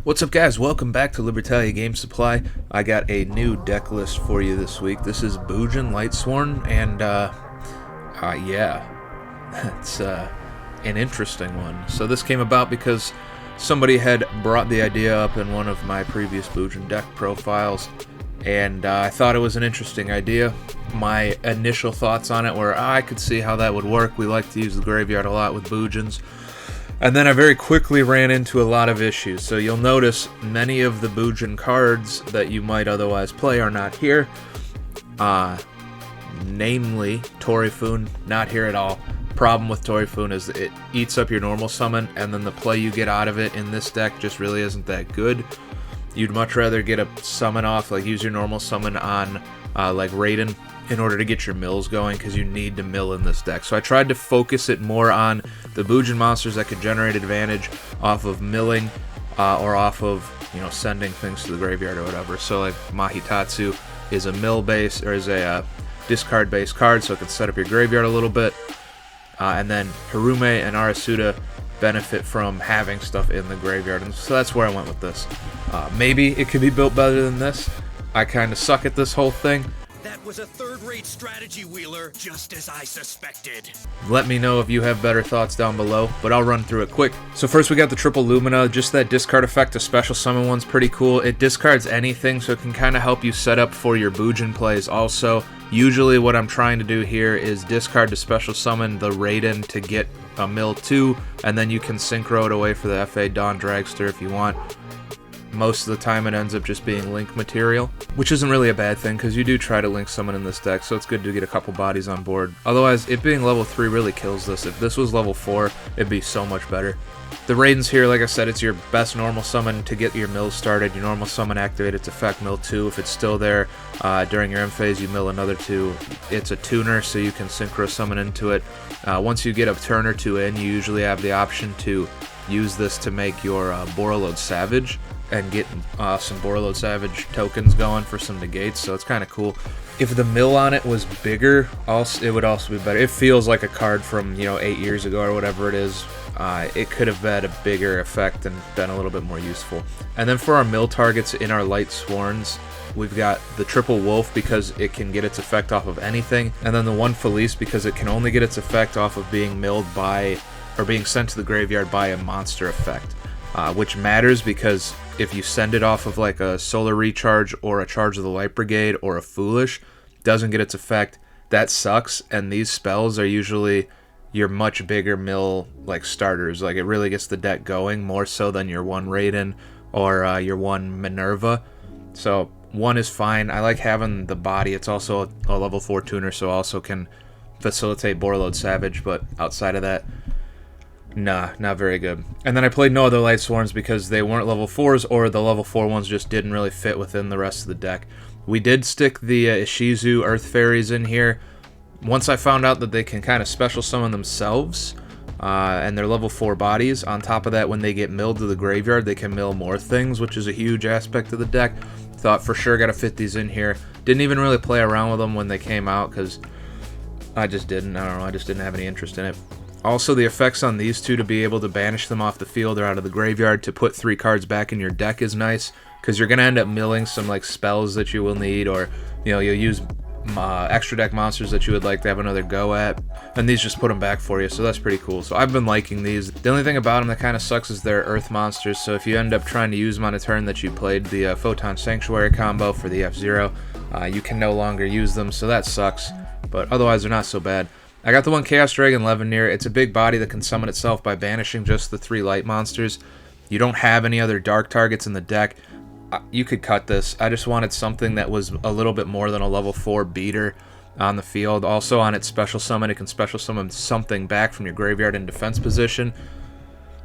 What's up, guys? Welcome back to Libertalia Game Supply. I got a new deck list for you this week. This is Bujin, Lightsworn, and yeah, it's an interesting one. So this came about because somebody had brought the idea up in one of my previous Bujin deck profiles, and I thought it was an interesting idea. My initial thoughts on it were, I could see how that would work. We like to use the graveyard a lot with Bujins. And then I very quickly ran into a lot of issues. So you'll notice many of the Bujin cards that you might otherwise play are not here. Namely, Torifun, not here at all. Problem with Torifun is it eats up your normal summon, and then the play you get out of it in this deck just really isn't that good. You'd much rather get a summon off, like use your normal summon on like Raiden, in order to get your mills going, because you need to mill in this deck. So I tried to focus it more on the Bujin monsters that could generate advantage off of milling or off of, you know, sending things to the graveyard or whatever. So like Mahitatsu is a mill base, or is a discard based card, so it can set up your graveyard a little bit. And then Harume and Arasuda benefit from having stuff in the graveyard, and so that's where I went with this. Maybe it could be built better than this. I kind of suck at this whole thing. That was a third-rate strategy, Wheeler, just as I suspected. Let me know if you have better thoughts down below, but I'll run through it quick. So first we got the triple Lumina. Just that discard effect to special summon one's pretty cool. It discards anything, so it can kind of help you set up for your Bujin plays also. Usually what I'm trying to do here is discard to special summon the Raiden to get a mill 2, and then you can synchro it away for the FA Dawn Dragster if you want. Most of the time it ends up just being link material, which isn't really a bad thing, because you do try to link summon in this deck, so it's good to get a couple bodies on board. Otherwise, it being level 3 really kills this. If this was level 4, it'd be so much better. The Raiden's here, like I said, it's your best normal summon to get your mill started. Your normal summon activate its effect, mill 2. If it's still there during your M phase, you mill another 2. It's a tuner, so you can synchro summon into it. Once you get a turn or 2 in, you usually have the option to use this to make your Borreload Savage and get some Borreload Savage tokens going for some negates, so it's kind of cool. If the mill on it was bigger, it would also be better. It feels like a card from, 8 years ago or whatever it is. It could have had a bigger effect and been a little bit more useful. And then for our mill targets in our Lightsworns, we've got the triple Wolf because it can get its effect off of anything, and then the one Felice because it can only get its effect off of being milled by, or being sent to the graveyard by a monster effect. Which matters because if you send it off of like a Solar Recharge or a Charge of the Light Brigade or a Foolish, doesn't get its effect, that sucks, and these spells are usually your much bigger mill like starters. Like, it really gets the deck going more so than your one Raiden or your one Minerva. So one is fine. I like having the body. It's also a level 4 tuner, so also can facilitate Borreload Savage, but outside of that, nah, not very good. And then I played no other Lightsworns because they weren't level 4s, or the level 4 ones just didn't really fit within the rest of the deck. We did stick the Ishizu Earth Fairies in here. Once I found out that they can kind of special summon themselves, and they're level 4 bodies, on top of that, when they get milled to the graveyard, they can mill more things, which is a huge aspect of the deck. Thought for sure gotta fit these in here. Didn't even really play around with them when they came out, because I just didn't. I don't know, I just didn't have any interest in it. Also, the effects on these two to be able to banish them off the field or out of the graveyard to put 3 cards back in your deck is nice, because you're going to end up milling some like spells that you will need, or you'll use extra deck monsters that you would like to have another go at, and these just put them back for you, so that's pretty cool. So I've been liking these. The only thing about them that kind of sucks is they're earth monsters, so if you end up trying to use them on a turn that you played the Photon Sanctuary combo for the F-Zero, you can no longer use them, so that sucks, but otherwise they're not so bad. I got the one Chaos Dragon Levanir. It's a big body that can summon itself by banishing just the 3 light monsters. You don't have any other dark targets in the deck. You could cut this. I just wanted something that was a little bit more than a level 4 beater on the field. Also, on its special summon, it can special summon something back from your graveyard in defense position,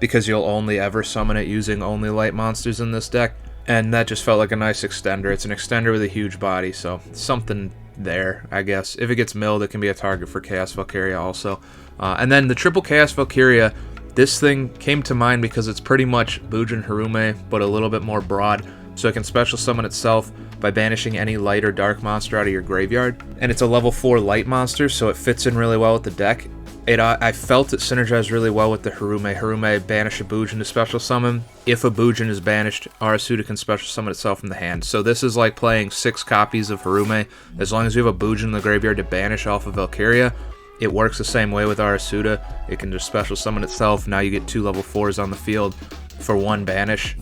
because you'll only ever summon it using only light monsters in this deck. And that just felt like a nice extender. It's an extender with a huge body, so something there, I guess. If it gets milled, it can be a target for Chaos Valkyria also. And then the triple Chaos Valkyria, this thing came to mind because it's pretty much Bujin Harume, but a little bit more broad. So it can special summon itself by banishing any light or dark monster out of your graveyard. And it's a level 4 light monster, so it fits in really well with the deck. I felt it synergized really well with the Harume. Harume banish a Bujin to special summon. If a Bujin is banished, Arasuda can special summon itself from the hand. So this is like playing 6 copies of Harume. As long as you have a Bujin in the graveyard to banish off of Valkyria, it works the same way with Arasuda. It can just special summon itself. Now you get 2 level 4s on the field for 1 banish.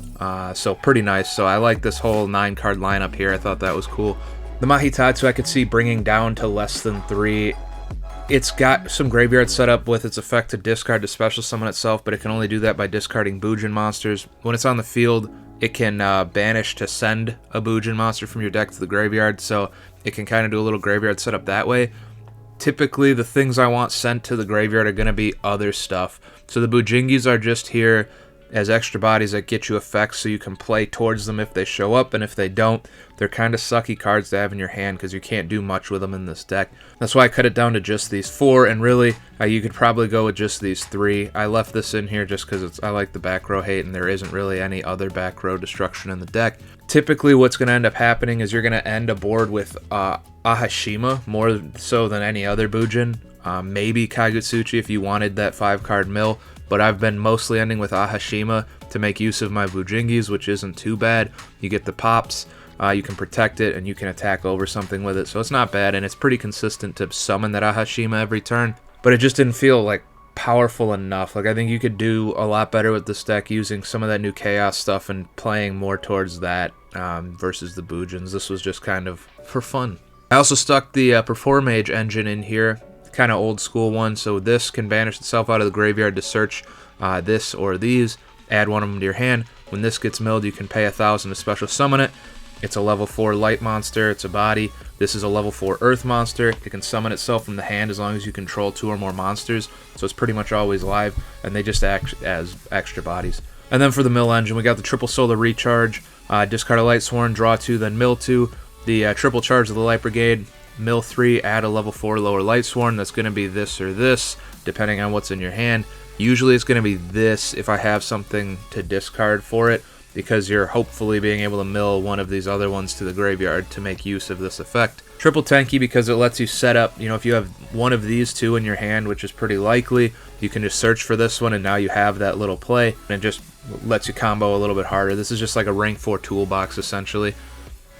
So pretty nice. So I like this whole 9-card lineup here. I thought that was cool. The Mahitatsu I could see bringing down to less than 3. It's got some graveyard setup with its effect to discard to special summon itself, but it can only do that by discarding Bujin monsters. When it's on the field, it can banish to send a Bujin monster from your deck to the graveyard, so it can kind of do a little graveyard setup that way. Typically, the things I want sent to the graveyard are going to be other stuff. So the Bujingis are just here as extra bodies that get you effects so you can play towards them if they show up, and if they don't, they're kind of sucky cards to have in your hand because you can't do much with them in this deck. That's why I cut it down to just these 4, and really, you could probably go with just these 3. I left this in here just because I like the back row hate, and there isn't really any other back row destruction in the deck. Typically, what's going to end up happening is you're going to end a board with Ahashima more so than any other Bujin. Maybe Kagutsuchi if you wanted that 5-card mill, but I've been mostly ending with Ahashima to make use of my Bujingis, which isn't too bad. You get the pops, you can protect it, and you can attack over something with it, so it's not bad, and it's pretty consistent to summon that Ahashima every turn, but it just didn't feel like powerful enough. Like, I think you could do a lot better with this deck using some of that new Chaos stuff and playing more towards that versus the Bujins. This was just kind of for fun. I also stuck the Performage engine in here, kind of old school one, so this can banish itself out of the graveyard to search this or these, add one of them to your hand. When this gets milled, you can pay 1,000 to special summon it. It's a level 4 light monster, it's a body. This is a level 4 earth monster. It can summon itself from the hand as long as you control 2 or more monsters, so it's pretty much always live, and they just act as extra bodies. And then for the mill engine, we got the triple solar recharge, discard a Lightsworn, draw 2, then mill 2. The triple charge of the Light Brigade, mill 3, add a level 4 lower Lightsworn. That's going to be this or this, depending on what's in your hand. Usually it's going to be this if I have something to discard for it, because you're hopefully being able to mill one of these other ones to the graveyard to make use of this effect. Triple tanky because it lets you set up, if you have one of these 2 in your hand, which is pretty likely, you can just search for this one, and now you have that little play, and it just lets you combo a little bit harder. This is just like a rank 4 toolbox, essentially.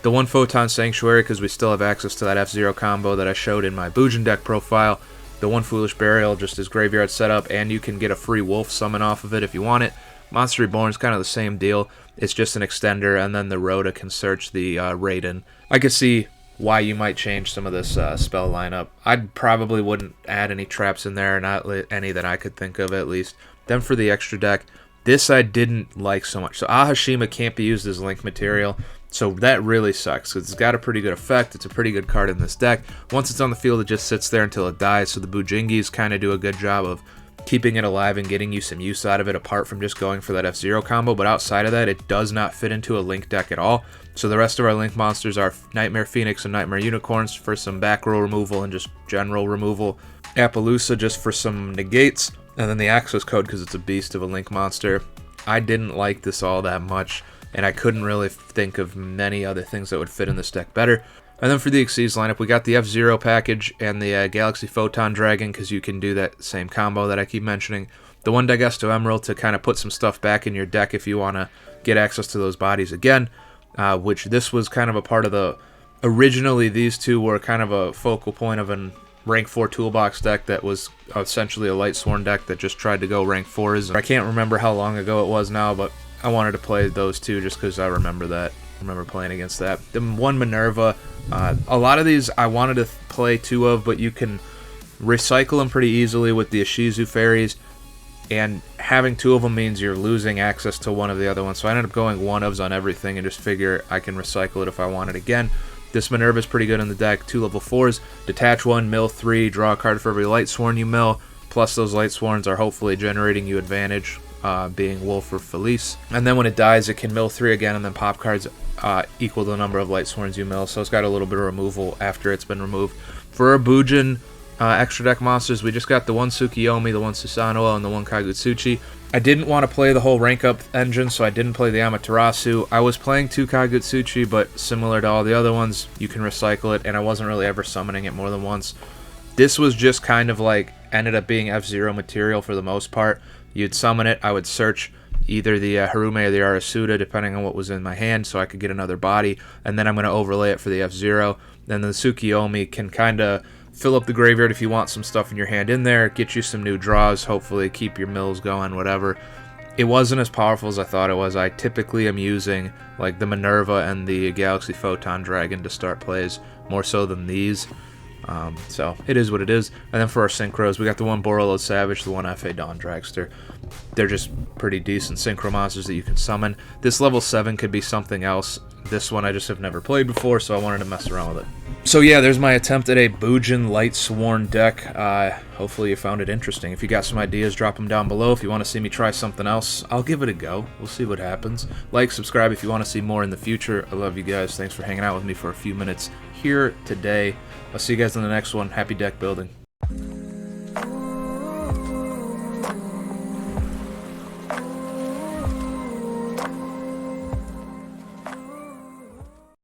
The 1 Photon Sanctuary, because we still have access to that F-Zero combo that I showed in my Bujin deck profile. The 1 Foolish Burial, just as graveyard setup, and you can get a free wolf summon off of it if you want it. Monster Reborn is kind of the same deal. It's just an extender, and then the Rhoda can search the Raiden. I could see why you might change some of this spell lineup. I probably wouldn't add any traps in there, not any that I could think of at least. Then for the extra deck, this I didn't like so much. So Ahashima can't be used as link material. So that really sucks, because it's got a pretty good effect. It's a pretty good card in this deck. Once it's on the field, it just sits there until it dies, so the Bujingis kind of do a good job of keeping it alive and getting you some use out of it, apart from just going for that F-Zero combo. But outside of that, it does not fit into a link deck at all. So the rest of our link monsters are Nightmare Phoenix and Nightmare Unicorns for some back row removal and just general removal. Appaloosa just for some negates. And then the Access Code because it's a beast of a link monster. I didn't like this all that much, and I couldn't really think of many other things that would fit in this deck better. And then for the Xyz lineup, we got the F-Zero package and the Galaxy Photon Dragon, because you can do that same combo that I keep mentioning. The 1 Dagesto Emerald to kind of put some stuff back in your deck if you want to get access to those bodies again, which this was kind of a part of the... Originally, these 2 were kind of a focal point of an rank 4 toolbox deck that was essentially a Lightsworn deck that just tried to go rank 4s. I can't remember how long ago it was now, but I wanted to play those 2 just because I remember that. I remember playing against that. The 1 Minerva, a lot of these I wanted to play 2 of, but you can recycle them pretty easily with the Ishizu fairies, and having 2 of them means you're losing access to one of the other ones. So I ended up going 1-ofs on everything and just figure I can recycle it if I want it again. This Minerva is pretty good in the deck. 2 level 4s, detach 1, mill 3, draw a card for every Lightsworn you mill, plus those Lightsworns are hopefully generating you advantage, being Wolf or Felice. And then when it dies, it can mill 3 again, and then pop cards equal the number of Lightsworns you mill, so it's got a little bit of removal after it's been removed. For our Bujin extra deck monsters, we just got the 1 Tsukiyomi, the 1 Susanoo, and the 1 Kagutsuchi. I didn't want to play the whole rank up engine, so I didn't play the Amaterasu. I was playing 2 Kagutsuchi, but similar to all the other ones, you can recycle it, and I wasn't really ever summoning it more than once. This was just kind of like, ended up being F-Zero material for the most part. You'd summon it, I would search either the Harume or the Arasuda, depending on what was in my hand, so I could get another body, and then I'm going to overlay it for the F-Zero. Then the Tsukiyomi can kind of fill up the graveyard if you want some stuff in your hand in there, get you some new draws, hopefully keep your mills going, whatever. It wasn't as powerful as I thought it was. I typically am using like the Minerva and the Galaxy Photon Dragon to start plays, more so than these. So it is what it is. And then for our synchros, we got the one Borolo Savage, the one FA Dawn Dragster. They're just pretty decent synchro monsters that you can summon. This level 7 could be something else. This one I just have never played before, so I wanted to mess around with it. So yeah, there's my attempt at a Bujin Lightsworn deck. Hopefully you found it interesting. If you got some ideas, drop them down below. If you want to see me try something else, I'll give it a go. We'll see what happens. Like, subscribe if you want to see more in the future. I love you guys. Thanks for hanging out with me for a few minutes here today. I'll see you guys in the next one. Happy deck building.